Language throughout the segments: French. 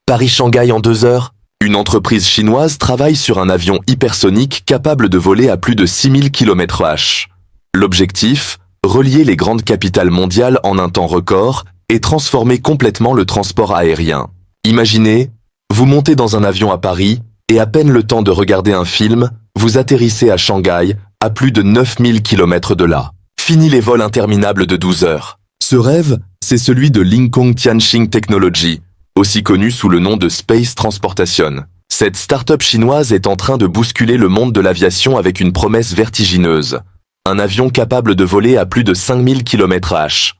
Paris-Shanghai en 2 heures? Une entreprise chinoise travaille sur un avion hypersonique capable de voler à plus de 6000 km/h. L'objectif? Relier les grandes capitales mondiales en un temps record et transformer complètement le transport aérien. Imaginez, vous montez dans un avion à Paris et à peine le temps de regarder un film, vous atterrissez à Shanghai, à plus de 9000 km de là. Fini les vols interminables de 12 heures. Ce rêve, c'est celui de Lincoln Tianxing Technology, aussi connu sous le nom de Space Transportation. Cette start-up chinoise est en train de bousculer le monde de l'aviation avec une promesse vertigineuse. Un avion capable de voler à plus de 5000 km/h.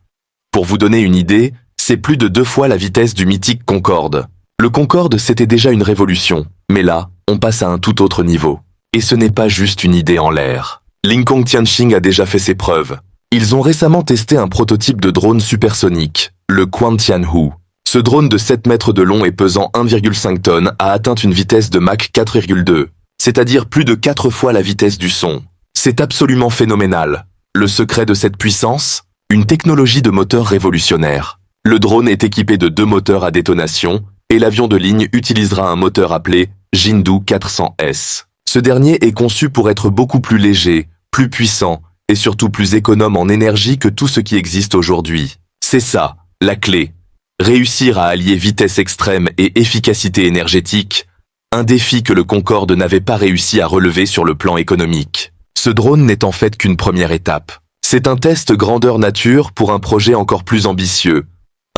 Pour vous donner une idée, c'est plus de 2 fois la vitesse du mythique Concorde. Le Concorde, c'était déjà une révolution, mais là, on passe à un tout autre niveau. Et ce n'est pas juste une idée en l'air. Lincoln Tianxing a déjà fait ses preuves. Ils ont récemment testé un prototype de drone supersonique, le Quantianhu. Ce drone de 7 mètres de long et pesant 1,5 tonnes a atteint une vitesse de Mach 4,2, c'est-à-dire plus de 4 fois la vitesse du son. C'est absolument phénoménal. Le secret de cette puissance? Une technologie de moteur révolutionnaire. Le drone est équipé de 2 moteurs à détonation et l'avion de ligne utilisera un moteur appelé Jindu 400S. Ce dernier est conçu pour être beaucoup plus léger, plus puissant et surtout plus économe en énergie que tout ce qui existe aujourd'hui. C'est ça, la clé. Réussir à allier vitesse extrême et efficacité énergétique, un défi que le Concorde n'avait pas réussi à relever sur le plan économique. Ce drone n'est en fait qu'une première étape. C'est un test grandeur nature pour un projet encore plus ambitieux.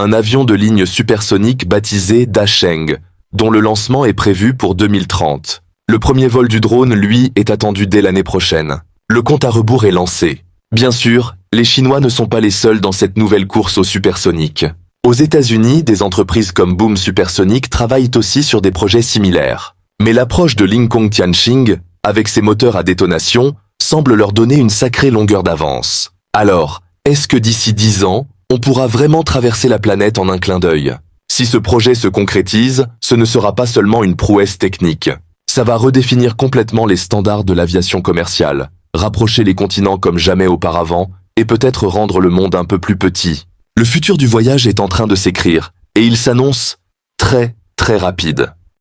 Un avion de ligne supersonique baptisé Dasheng, dont le lancement est prévu pour 2030. Le premier vol du drone, lui, est attendu dès l'année prochaine. Le compte à rebours est lancé. Bien sûr, les Chinois ne sont pas les seuls dans cette nouvelle course au supersonique. Aux États-Unis, des entreprises comme Boom Supersonic travaillent aussi sur des projets similaires. Mais l'approche de Lincoln Tianxing, avec ses moteurs à détonation, semble leur donner une sacrée longueur d'avance. Alors, est-ce que d'ici 10 ans, on pourra vraiment traverser la planète en un clin d'œil? Si ce projet se concrétise, ce ne sera pas seulement une prouesse technique. Ça va redéfinir complètement les standards de l'aviation commerciale, rapprocher les continents comme jamais auparavant et peut-être rendre le monde un peu plus petit. Le futur du voyage est en train de s'écrire et il s'annonce très, très rapide.